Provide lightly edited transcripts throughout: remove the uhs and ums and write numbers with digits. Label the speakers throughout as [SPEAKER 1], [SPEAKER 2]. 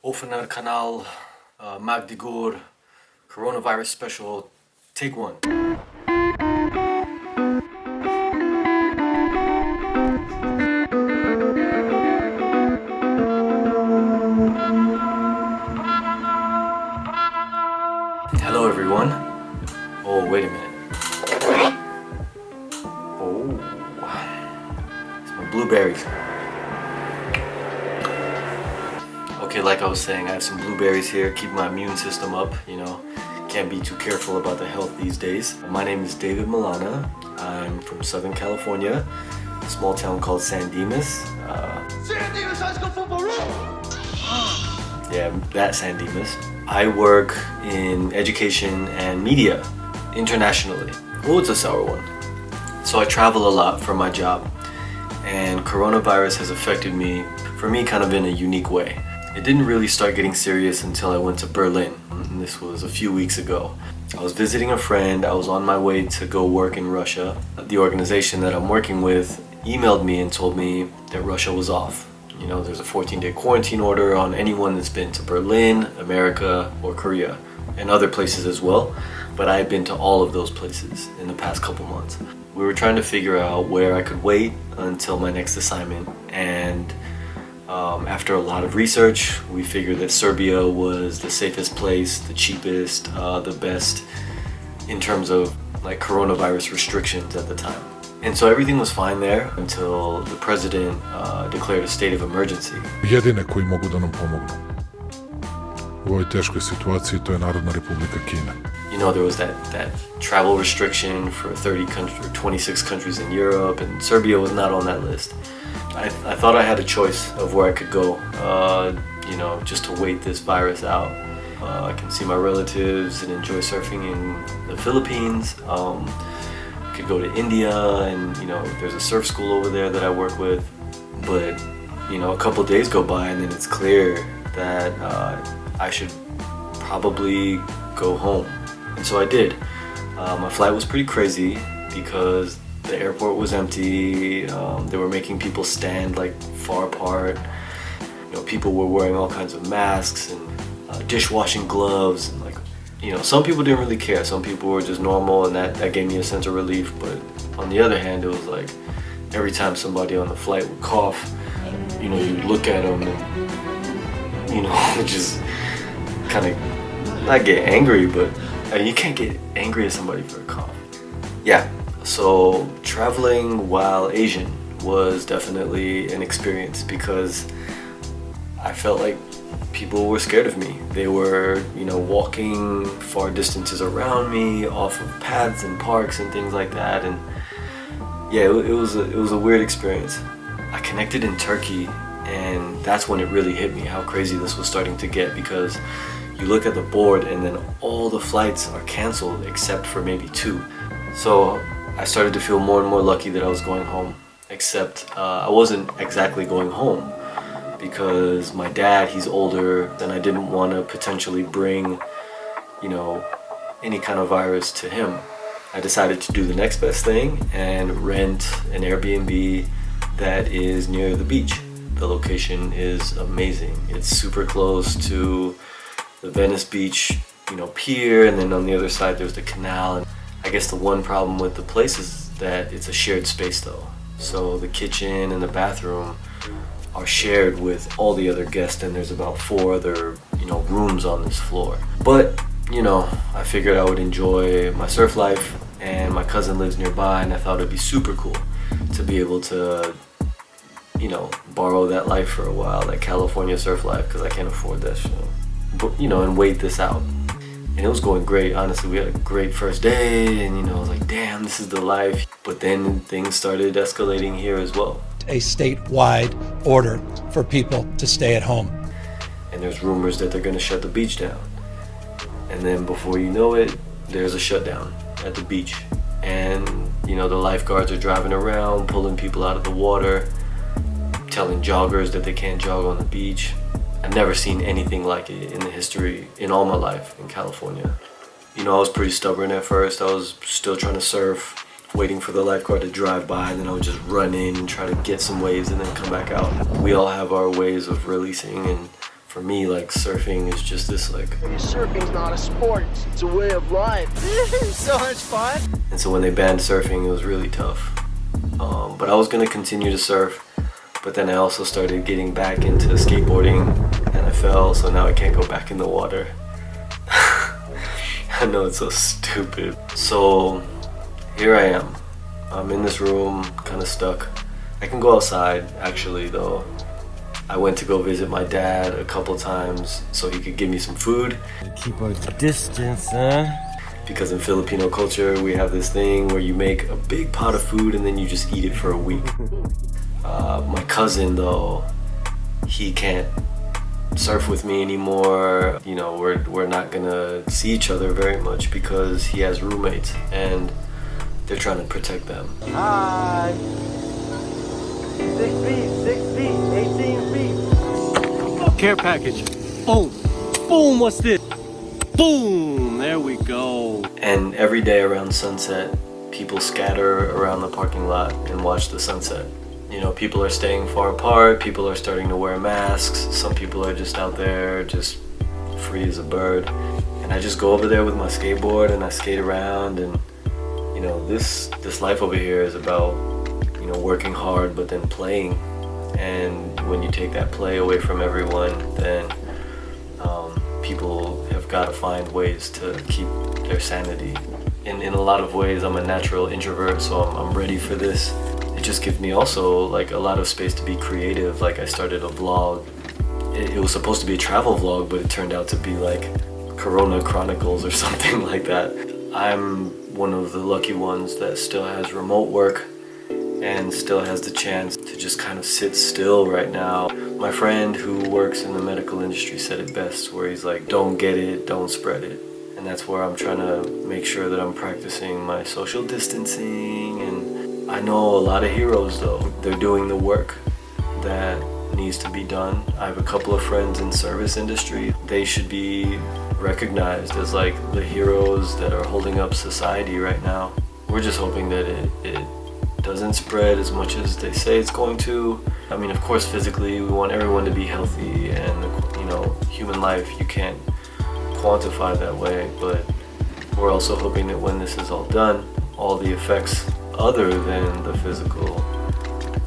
[SPEAKER 1] Offener, Kanal, Magdigur, coronavirus special, take one. Hello everyone. Oh, wait a minute. Oh, it's my blueberries. Okay, like I was saying, I have some blueberries here, keep my immune system up, can't be too careful about the health these days. My name is David Malana. I'm from Southern California, a small town called San Dimas.
[SPEAKER 2] San Dimas High School football room!
[SPEAKER 1] Yeah, that San Dimas. I work in education and media internationally. Oh, it's a sour one. So I travel a lot for my job, and coronavirus has affected me, for me, kind of in a unique way. It didn't really start getting serious until I went to Berlin, and this was a few weeks ago. I was visiting a friend, I was on my way to go work in Russia. The organization that I'm working with emailed me and told me that Russia was off. There's a 14-day quarantine order on anyone that's been to Berlin, America, or Korea, and other places as well. But I had been to all of those places in the past couple months. We were trying to figure out where I could wait until my next assignment, and after a lot of research, we figured that Serbia was the safest place, the cheapest, the best in terms of like coronavirus restrictions at the time. And so everything was fine there until the president declared a state of emergency.
[SPEAKER 3] Jedine koji mogu da nam pomognu u ovoj teškoj situaciji, to je Narodna Republika Kina.
[SPEAKER 1] There was that travel restriction for 30 countries, 26 countries in Europe, and Serbia was not on that list. I thought I had a choice of where I could go, just to wait this virus out. I can see my relatives and enjoy surfing in the Philippines. I could go to India, and there's a surf school over there that I work with. But a couple days go by, and then it's clear that I should probably go home. And so I did. My flight was pretty crazy because the airport was empty. They were making people stand like far apart. People were wearing all kinds of masks and dishwashing gloves, and some people didn't really care. Some people were just normal, and that gave me a sense of relief. But on the other hand, it was like every time somebody on the flight would cough, you'd look at them and just kind of not get angry, but you can't get angry at somebody for a cough. Yeah. So traveling while Asian was definitely an experience because I felt like people were scared of me. They were, walking far distances around me, off of paths and parks and things like that. And yeah, it was a weird experience. I connected in Turkey, and that's when it really hit me how crazy this was starting to get, because you look at the board and then all the flights are canceled except for maybe 2. So I started to feel more and more lucky that I was going home, except I wasn't exactly going home because my dad, he's older, and I didn't want to potentially bring, any kind of virus to him. I decided to do the next best thing and rent an Airbnb that is near the beach. The location is amazing. It's super close to the Venice Beach, pier, and then on the other side there's the Kanal. And I guess the one problem with the place is that it's a shared space though. So the kitchen and the bathroom are shared with all the other guests, and there's about 4 other, rooms on this floor. But, I figured I would enjoy my surf life, and my cousin lives nearby, and I thought it'd be super cool to be able to, borrow that life for a while, that California surf life, because I can't afford that shit. But, and wait this out. And it was going great, honestly. We had a great first day, and I was like, damn, this is the life. But then things started escalating here as well.
[SPEAKER 4] A statewide order for people to stay at home.
[SPEAKER 1] And there's rumors that they're gonna shut the beach down. And then before you know it, there's a shutdown at the beach. And, the lifeguards are driving around, pulling people out of the water, telling joggers that they can't jog on the beach. I've never seen anything like it in the history, in all my life in California. I was pretty stubborn at first. I was still trying to surf, waiting for the lifeguard to drive by, and then I would just run in and try to get some waves and then come back out. We all have our ways of releasing and For me, like, surfing is just this, like...
[SPEAKER 2] Surfing's not a sport, it's a way of life. So much fun.
[SPEAKER 1] And so when they banned surfing, it was really tough. But I was gonna continue to surf, but then I also started getting back into skateboarding, and I fell, so now I can't go back in the water. I know it's so stupid. So here I am. I'm in this room, kind of stuck. I can go outside, actually, though. I went to go visit my dad a couple times so he could give me some food.
[SPEAKER 5] Keep our distance, huh?
[SPEAKER 1] Because in Filipino culture, we have this thing where you make a big pot of food and then you just eat it for a week. My cousin, though, he can't surf with me anymore. You know, we're not gonna see each other very much because he has roommates and they're trying to protect them.
[SPEAKER 5] Hi. 6 feet, 18 feet. Care package. Boom. Boom, what's this? Boom, there we go.
[SPEAKER 1] And every day around sunset, people scatter around the parking lot and watch the sunset. You know, people are staying far apart, people are starting to wear masks, some people are just out there, just free as a bird. And I just go over there with my skateboard and I skate around, and you know, this life over here is about, you know, working hard but then playing. And when you take that play away from everyone, then people have got to find ways to keep their sanity. In a lot of ways, I'm a natural introvert, so I'm ready for this. It just gives me also like a lot of space to be creative. Like, I started a vlog. It was supposed to be a travel vlog, but it turned out to be like Corona Chronicles or something like that. I'm one of the lucky ones that still has remote work and still has the chance to just kind of sit still right now. My friend who works in the medical industry said it best, where he's like, don't get it, don't spread it. And that's where I'm trying to make sure that I'm practicing my social distancing. And I know a lot of heroes, though. They're doing the work that needs to be done. I have a couple of friends in service industry. They should be recognized as like the heroes that are holding up society right now. We're just hoping that it doesn't spread as much as they say it's going to. I mean, of course, physically, we want everyone to be healthy, and, you know, human life, you can't quantify that way, but we're also hoping that when this is all done, all the effects other than the physical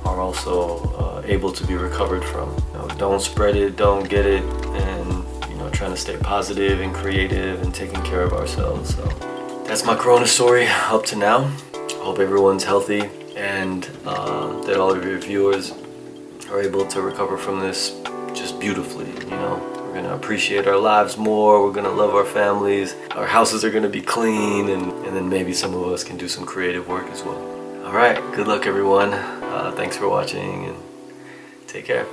[SPEAKER 1] are also able to be recovered from. You know, don't spread it, don't get it, and, you know, trying to stay positive and creative and taking care of ourselves. So that's my Corona story up to now. Hope everyone's healthy, and that all of your viewers are able to recover from this just beautifully. You know, we're gonna appreciate our lives more, we're gonna love our families, our houses are gonna be clean, and then maybe some of us can do some creative work as well. All right, good luck everyone. Thanks for watching, and take care.